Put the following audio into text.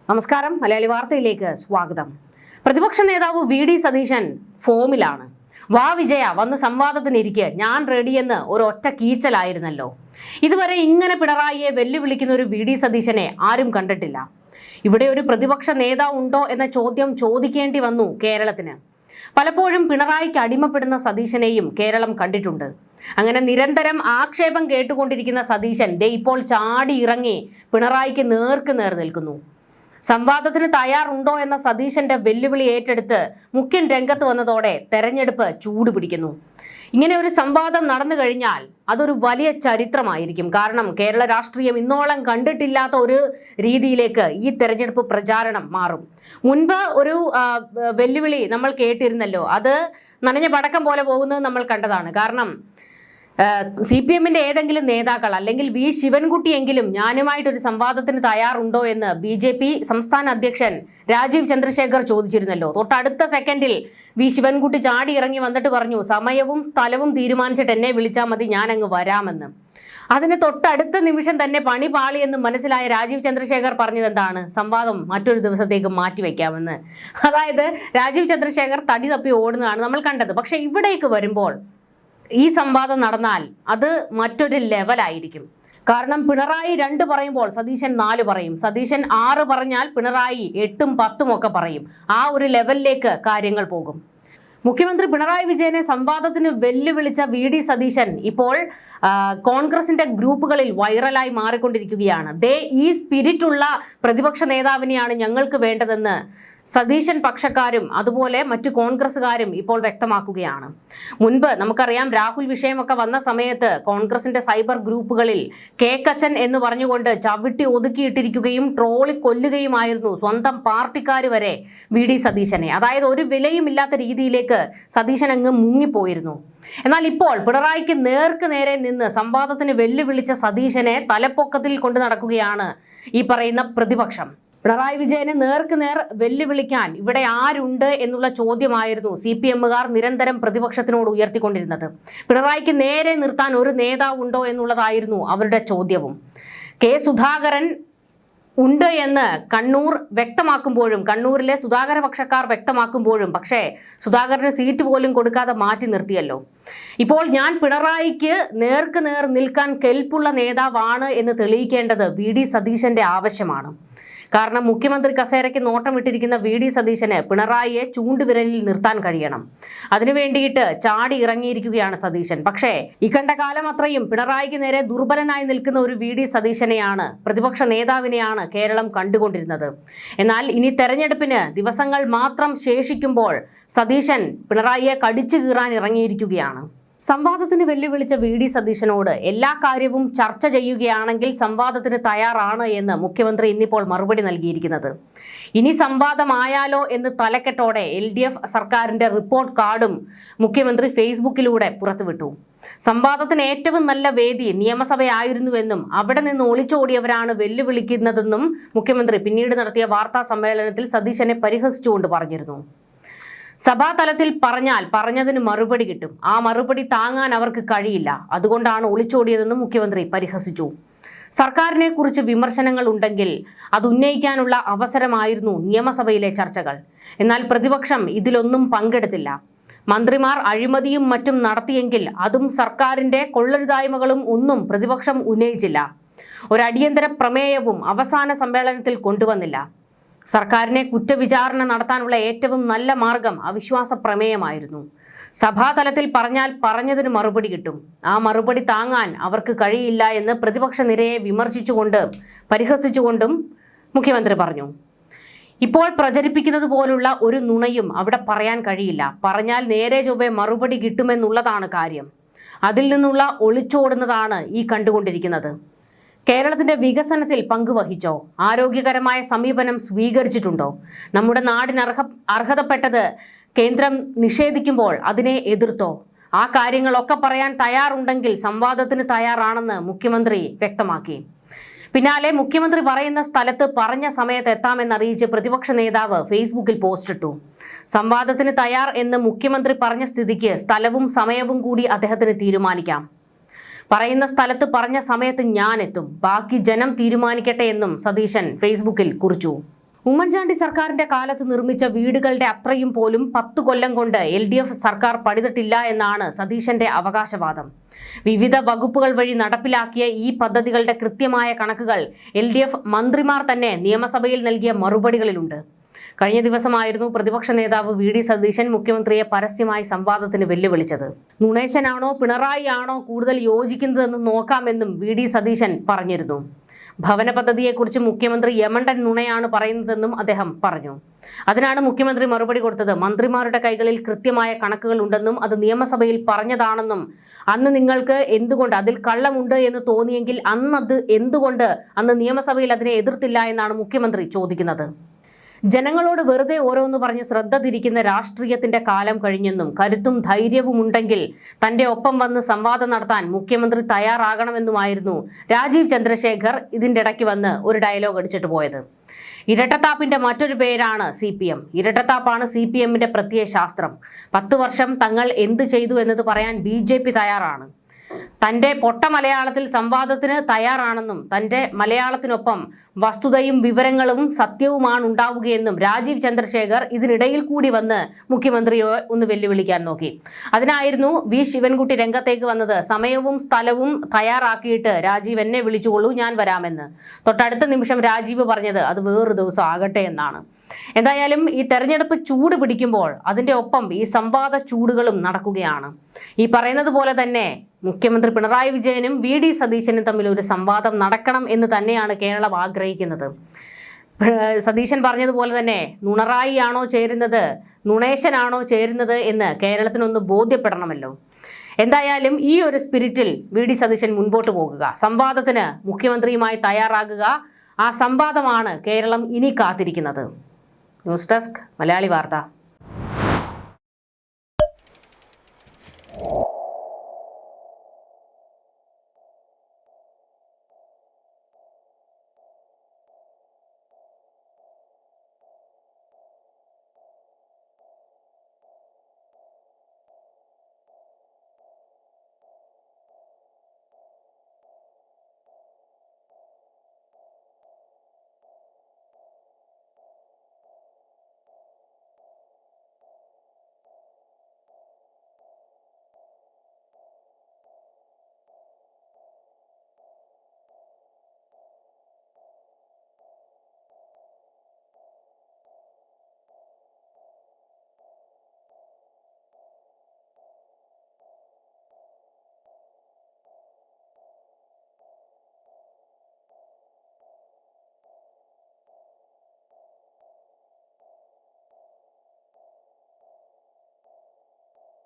നമസ്കാരം. മലയാളി വാർത്തയിലേക്ക് സ്വാഗതം. പ്രതിപക്ഷ നേതാവ് വി.ഡി. സതീശൻ ഫോമിലാണ്. വാ വിജയ വന്ന് സംവാദത്തിനിരിക്കെ ഞാൻ റെഡിയെന്ന് ഒരൊറ്റ കീച്ചലായിരുന്നല്ലോ. ഇതുവരെ ഇങ്ങനെ പിണറായിയെ വെല്ലുവിളിക്കുന്ന ഒരു വി.ഡി. സതീശനെ ആരും കണ്ടിട്ടില്ല. ഇവിടെ ഒരു പ്രതിപക്ഷ നേതാവ് ഉണ്ടോ എന്ന ചോദ്യം ചോദിക്കേണ്ടി വന്നു കേരളത്തിന്. പലപ്പോഴും പിണറായിക്ക് അടിമപ്പെടുന്ന സതീശനെയും കേരളം കണ്ടിട്ടുണ്ട്. അങ്ങനെ നിരന്തരം ആക്ഷേപം കേട്ടുകൊണ്ടിരിക്കുന്ന സതീശൻ ദേ ഇപ്പോൾ ചാടി ഇറങ്ങി പിണറായിക്ക് നേർക്ക് നേർ നിൽക്കുന്നു. സംവാദത്തിന് തയ്യാറുണ്ടോ എന്ന സതീശന്റെ വെല്ലുവിളി ഏറ്റെടുത്ത് മുഖ്യൻ രംഗത്ത് വന്നതോടെ തെരഞ്ഞെടുപ്പ് ചൂടുപിടിക്കുന്നു. ഇങ്ങനെ ഒരു സംവാദം നടന്നു കഴിഞ്ഞാൽ അതൊരു വലിയ ചരിത്രമായിരിക്കും. കാരണം കേരള രാഷ്ട്രീയം ഇന്നോളം കണ്ടിട്ടില്ലാത്ത ഒരു രീതിയിലേക്ക് ഈ തെരഞ്ഞെടുപ്പ് പ്രചാരണം മാറും. മുൻപ് ഒരു വെല്ലുവിളി നമ്മൾ കേട്ടിരുന്നല്ലോ, അത് നനഞ്ഞ പടക്കം പോലെ പോകുന്നത് നമ്മൾ കണ്ടതാണ്. കാരണം CPM-ന്റെ ഏതെങ്കിലും നേതാക്കൾ അല്ലെങ്കിൽ വി ശിവൻകുട്ടിയെങ്കിലും ഞാനുമായിട്ടൊരു സംവാദത്തിന് തയ്യാറുണ്ടോ എന്ന് BJP സംസ്ഥാന അധ്യക്ഷൻ രാജീവ് ചന്ദ്രശേഖർ ചോദിച്ചിരുന്നല്ലോ. തൊട്ടടുത്ത സെക്കൻഡിൽ വി ശിവൻകുട്ടി ചാടി ഇറങ്ങി വന്നിട്ട് പറഞ്ഞു, സമയവും സ്ഥലവും തീരുമാനിച്ചിട്ട് എന്നെ വിളിച്ചാൽ മതി, ഞാൻ അങ്ങ് വരാമെന്ന്. അതിന് തൊട്ടടുത്ത നിമിഷം തന്നെ പണി പാളിയെന്ന് മനസ്സിലായ രാജീവ് ചന്ദ്രശേഖർ പറഞ്ഞത് എന്താണ്? സംവാദം മറ്റൊരു ദിവസത്തേക്ക് മാറ്റിവെക്കാമെന്ന്. അതായത് രാജീവ് ചന്ദ്രശേഖർ തടി തപ്പി ഓടുന്നതാണ് നമ്മൾ കണ്ടത്. പക്ഷെ ഇവിടേക്ക് വരുമ്പോൾ ഈ സംവാദം നടന്നാൽ അത് മറ്റൊരു ലെവലായിരിക്കും. കാരണം പിണറായി 2 പറയുമ്പോൾ സതീശൻ 4 പറയും, സതീശൻ 6 പറഞ്ഞാൽ പിണറായി 8ഉം 10ഉം ഒക്കെ പറയും. ആ ഒരു ലെവലിലേക്ക് കാര്യങ്ങൾ പോകും. മുഖ്യമന്ത്രി പിണറായി വിജയനെ സംവാദത്തിന് വെല്ലുവിളിച്ച വി.ഡി. സതീശൻ ഇപ്പോൾ കോൺഗ്രസിന്റെ ഗ്രൂപ്പുകളിൽ വൈറലായി മാറിക്കൊണ്ടിരിക്കുകയാണ്. ഈ സ്പിരിറ്റുള്ള പ്രതിപക്ഷ നേതാവിനെയാണ് ഞങ്ങൾക്ക് വേണ്ടതെന്ന് സതീശൻ പക്ഷക്കാരും അതുപോലെ മറ്റു കോൺഗ്രസ്സുകാരും ഇപ്പോൾ വ്യക്തമാക്കുകയാണ്. മുൻപ് നമുക്കറിയാം, രാഹുൽ വിഷയമൊക്കെ വന്ന സമയത്ത് കോൺഗ്രസിന്റെ സൈബർ ഗ്രൂപ്പുകളിൽ കേക്കച്ചൻ എന്ന് പറഞ്ഞുകൊണ്ട് ചവിട്ടി ഒതുക്കിയിട്ടിരിക്കുകയും ട്രോളി കൊല്ലുകയുമായിരുന്നു സ്വന്തം പാർട്ടിക്കാർ വരെ വി.ഡി. സതീശനെ. അതായത് ഒരു വിലയുമില്ലാത്ത രീതിയിലേക്ക് സതീശൻ അങ്ങ് മുങ്ങിപ്പോയിരുന്നു. എന്നാൽ ഇപ്പോൾ പിണറായിക്ക് നേർക്ക് നേരെ നിന്ന് സംവാദത്തിന് വെല്ലുവിളിച്ച സതീശനെ തലപ്പൊക്കത്തിൽ കൊണ്ടു നടക്കുകയാണ് ഈ പറയുന്ന പ്രതിപക്ഷം. പിണറായി വിജയനെ നേർക്ക് നേർ വെല്ലുവിളിക്കാൻ ഇവിടെ ആരുണ്ട് എന്നുള്ള ചോദ്യമായിരുന്നു CPM-കാർ നിരന്തരം പ്രതിപക്ഷത്തിനോട് ഉയർത്തിക്കൊണ്ടിരുന്നത്. പിണറായിക്ക് നേരെ നിർത്താൻ ഒരു നേതാവുണ്ടോ എന്നുള്ളതായിരുന്നു അവരുടെ ചോദ്യവും. കെ സുധാകരൻ ഉണ്ട് എന്ന് കണ്ണൂർ വ്യക്തമാക്കുമ്പോഴും, കണ്ണൂരിലെ സുധാകര പക്ഷക്കാർ വ്യക്തമാക്കുമ്പോഴും പക്ഷേ സുധാകരന് സീറ്റ് പോലും കൊടുക്കാതെ മാറ്റി നിർത്തിയല്ലോ. ഇപ്പോൾ ഞാൻ പിണറായിക്ക് നേർക്ക് നേർ നിൽക്കാൻ കെൽപ്പുള്ള നേതാവാണ് എന്ന് തെളിയിക്കേണ്ടത് വി.ഡി. സതീശന്റെ ആവശ്യമാണ്. കാരണം മുഖ്യമന്ത്രി കസേരയ്ക്ക് നോട്ടമിട്ടിരിക്കുന്ന വി.ഡി. സതീശന് പിണറായിയെ ചൂണ്ടുവിരലിൽ നിർത്താൻ കഴിയണം. അതിനു വേണ്ടിയിട്ട് ചാടി ഇറങ്ങിയിരിക്കുകയാണ് സതീശൻ. പക്ഷേ ഇക്കണ്ട കാലം അത്രയും പിണറായിക്ക് നേരെ ദുർബലനായി നിൽക്കുന്ന ഒരു വി.ഡി. സതീശനെയാണ്, പ്രതിപക്ഷ നേതാവിനെയാണ് കേരളം കണ്ടുകൊണ്ടിരുന്നത്. എന്നാൽ ഇനി തെരഞ്ഞെടുപ്പിന് ദിവസങ്ങൾ മാത്രം ശേഷിക്കുമ്പോൾ സതീശൻ പിണറായിയെ കടിച്ചു കീറാൻ ഇറങ്ങിയിരിക്കുകയാണ്. സംവാദത്തിന് വെല്ലുവിളിച്ച വി.ഡി. സതീശനോട് എല്ലാ കാര്യവും ചർച്ച ചെയ്യുകയാണെങ്കിൽ സംവാദത്തിന് തയ്യാറാണ് എന്ന് മുഖ്യമന്ത്രി ഇന്നിപ്പോൾ മറുപടി നൽകിയിരിക്കുന്നത്. ഇനി സംവാദമായാലോ എന്ന് തലക്കെട്ടോടെ LDF സർക്കാരിന്റെ റിപ്പോർട്ട് കാർഡും മുഖ്യമന്ത്രി ഫേസ്ബുക്കിലൂടെ പുറത്തുവിട്ടു. സംവാദത്തിന് ഏറ്റവും നല്ല വേദി നിയമസഭയായിരുന്നുവെന്നും അവിടെ നിന്ന് ഒളിച്ചോടിയവരാണ് വെല്ലുവിളിക്കുന്നതെന്നും മുഖ്യമന്ത്രി പിന്നീട് നടത്തിയ വാർത്താ സമ്മേളനത്തിൽ സതീശനെ പരിഹസിച്ചുകൊണ്ട് പറഞ്ഞിരുന്നു. സഭാതലത്തിൽ പറഞ്ഞാൽ പറഞ്ഞതിന് മറുപടി കിട്ടും, ആ മറുപടി താങ്ങാൻ അവർക്ക് കഴിയില്ല, അതുകൊണ്ടാണ് ഒളിച്ചോടിയതെന്നും മുഖ്യമന്ത്രി പരിഹസിച്ചു. സർക്കാരിനെ കുറിച്ച് വിമർശനങ്ങൾ ഉണ്ടെങ്കിൽ അത് ഉന്നയിക്കാനുള്ള അവസരമായിരുന്നു നിയമസഭയിലെ ചർച്ചകൾ. എന്നാൽ പ്രതിപക്ഷം ഇതിലൊന്നും പങ്കെടുത്തില്ല. മന്ത്രിമാർ അഴിമതിയും മറ്റും നടത്തിയെങ്കിൽ അതും സർക്കാരിന്റെ കൊള്ളരുതായ്മകളും ഒന്നും പ്രതിപക്ഷം ഉന്നയിച്ചില്ല. ഒരു അടിയന്തര പ്രമേയവും അവസാന സമ്മേളനത്തിൽ കൊണ്ടുവന്നില്ല. സർക്കാരിനെ കുറ്റവിചാരണ നടത്താനുള്ള ഏറ്റവും നല്ല മാർഗം അവിശ്വാസ പ്രമേയമായിരുന്നു. സഭാതലത്തിൽ പറഞ്ഞാൽ പറഞ്ഞതിന് മറുപടി കിട്ടും, ആ മറുപടി താങ്ങാൻ അവർക്ക് കഴിയില്ല എന്ന് പ്രതിപക്ഷ നിരയെ വിമർശിച്ചുകൊണ്ട് പരിഹസിച്ചുകൊണ്ടും മുഖ്യമന്ത്രി പറഞ്ഞു. ഇപ്പോൾ പ്രചരിപ്പിക്കുന്നത് പോലുള്ള ഒരു നുണയും അവിടെ പറയാൻ കഴിയില്ല. പറഞ്ഞാൽ നേരെ ചൊവ്വേ മറുപടി കിട്ടുമെന്നുള്ളതാണ് കാര്യം. അതിൽ നിന്നുള്ള ഒളിച്ചോടുന്നതാണ് ഈ കണ്ടുകൊണ്ടിരിക്കുന്നത്. കേരളത്തിന്റെ വികസനത്തിൽ പങ്കുവഹിച്ചോ? ആരോഗ്യകരമായ സമീപനം സ്വീകരിച്ചിട്ടുണ്ടോ? നമ്മുടെ നാടിന് അർഹതപ്പെട്ടത് കേന്ദ്രം നിഷേധിക്കുമ്പോൾ അതിനെ എതിർത്തോ? ആ കാര്യങ്ങളൊക്കെ പറയാൻ തയ്യാറുണ്ടെങ്കിൽ സംവാദത്തിന് തയ്യാറാണെന്ന് മുഖ്യമന്ത്രി വ്യക്തമാക്കി. പിന്നാലെ മുഖ്യമന്ത്രി പറയുന്ന സ്ഥലത്ത് പറഞ്ഞ സമയത്ത് എത്താമെന്നറിയിച്ച് പ്രതിപക്ഷ നേതാവ് ഫേസ്ബുക്കിൽ പോസ്റ്റിട്ടു. സംവാദത്തിന് തയ്യാർ എന്ന് മുഖ്യമന്ത്രി പറഞ്ഞ സ്ഥിതിക്ക് സ്ഥലവും സമയവും കൂടി അദ്ദേഹത്തിന് തീരുമാനിക്കാം. പറയുന്ന സ്ഥലത്ത് പറഞ്ഞ സമയത്ത് ഞാൻ എത്തും, ബാക്കി ജനം തീരുമാനിക്കട്ടെ എന്നും സതീശൻ ഫേസ്ബുക്കിൽ കുറിച്ചു. ഉമ്മൻചാണ്ടി സർക്കാരിന്റെ കാലത്ത് നിർമ്മിച്ച വീടുകളുടെ അത്രയും പോലും 10 കൊല്ലം കൊണ്ട് LDF സർക്കാർ പണിതിട്ടില്ല എന്നാണ് സതീശന്റെ അവകാശവാദം. വിവിധ വകുപ്പുകൾ വഴി നടപ്പിലാക്കിയ ഈ പദ്ധതികളുടെ കൃത്യമായ കണക്കുകൾ LDF മന്ത്രിമാർ തന്നെ നിയമസഭയിൽ നൽകിയ മറുപടികളിലുണ്ട്. കഴിഞ്ഞ ദിവസമായിരുന്നു പ്രതിപക്ഷ നേതാവ് VD സതീശൻ മുഖ്യമന്ത്രിയെ പരസ്യമായി സംവാദത്തിന് വെല്ലുവിളിച്ചത്. നുണേശനാണോ പിണറായി ആണോ കൂടുതൽ യോജിക്കുന്നതെന്ന് നോക്കാമെന്നും VD സതീശൻ പറഞ്ഞിരുന്നു. ഭവന പദ്ധതിയെക്കുറിച്ച് മുഖ്യമന്ത്രി യമണ്ടൻ നുണയാണ് പറയുന്നതെന്നും അദ്ദേഹം പറഞ്ഞു. അതിനാണ് മുഖ്യമന്ത്രി മറുപടി കൊടുത്തത്. മന്ത്രിമാരുടെ കൈകളിൽ കൃത്യമായ കണക്കുകൾ ഉണ്ടെന്നും അത് നിയമസഭയിൽ പറഞ്ഞതാണെന്നും അന്ന് നിങ്ങൾക്ക് എന്തുകൊണ്ട് അതിൽ കള്ളമുണ്ട് എന്ന് തോന്നിയെങ്കിൽ അന്ന് നിയമസഭയിൽ അതിനെ എതിർത്തില്ല എന്നാണ് മുഖ്യമന്ത്രി ചോദിക്കുന്നത്. ജനങ്ങളോട് വെറുതെ ഓരോന്ന് പറഞ്ഞ് ശ്രദ്ധ തിരിക്കുന്ന രാഷ്ട്രീയത്തിന്റെ കാലം കഴിഞ്ഞെന്നും കരുത്തും ധൈര്യവും ഉണ്ടെങ്കിൽ തന്റെ ഒപ്പം വന്ന് സംവാദം നടത്താൻ മുഖ്യമന്ത്രി തയ്യാറാകണമെന്നുമായിരുന്നു രാജീവ് ചന്ദ്രശേഖർ ഇതിൻ്റെ ഇടയ്ക്ക് വന്ന് ഒരു ഡയലോഗ് അടിച്ചിട്ട് പോയത്. ഇരട്ടത്താപ്പിന്റെ മറ്റൊരു പേരാണ് CPM. ഇരട്ടത്താപ്പാണ് CPMന്റെ പ്രത്യയശാസ്ത്രം. 10 വർഷം തങ്ങൾ എന്ത് ചെയ്തു എന്നത് പറയാൻ BJP തയ്യാറാണ്. തൻ്റെ പൊട്ട മലയാളത്തിൽ സംവാദത്തിന് തയ്യാറാണെന്നും തൻ്റെ മലയാളത്തിനൊപ്പം വസ്തുതയും വിവരങ്ങളും സത്യവുമാണ് ഉണ്ടാവുകയെന്നും രാജീവ് ചന്ദ്രശേഖർ ഇതിനിടയിൽ കൂടി വന്ന് മുഖ്യമന്ത്രിയെ ഒന്ന് വെല്ലുവിളിക്കാൻ നോക്കി. അതിനായിരുന്നു V ശിവൻകുട്ടി രംഗത്തേക്ക് വന്നത്. സമയവും സ്ഥലവും തയ്യാറാക്കിയിട്ട് രാജീവ് എന്നെ വിളിച്ചുകൊള്ളൂ, ഞാൻ വരാമെന്ന്. തൊട്ടടുത്ത നിമിഷം രാജീവ് പറഞ്ഞത് അത് വേറൊരു ദിവസം ആകട്ടെ എന്നാണ്. എന്തായാലും ഈ തെരഞ്ഞെടുപ്പ് ചൂട് പിടിക്കുമ്പോൾ അതിൻ്റെ ഒപ്പം ഈ സംവാദ ചൂടുകളും നടക്കുകയാണ്. ഈ പറയുന്നത് പോലെ തന്നെ മുഖ്യമന്ത്രി പിണറായി വിജയനും VD സതീശനും തമ്മിൽ ഒരു സംവാദം നടക്കണം എന്ന് തന്നെയാണ് കേരളം ആഗ്രഹിക്കുന്നത്. സതീശൻ പറഞ്ഞതുപോലെ തന്നെ നുണറായി ആണോ ചേരുന്നത്, നുണേശനാണോ ചേരുന്നത് എന്ന് കേരളത്തിനൊന്ന് ബോധ്യപ്പെടണമല്ലോ. എന്തായാലും ഈ ഒരു സ്പിരിറ്റിൽ VD സതീശൻ മുൻപോട്ട് പോകുക, സംവാദത്തിന് മുഖ്യമന്ത്രിയുമായി തയ്യാറാകുക. ആ സംവാദമാണ് കേരളം ഇനി കാത്തിരിക്കുന്നത്. ന്യൂസ് ഡെസ്ക് മലയാളി വാർത്ത.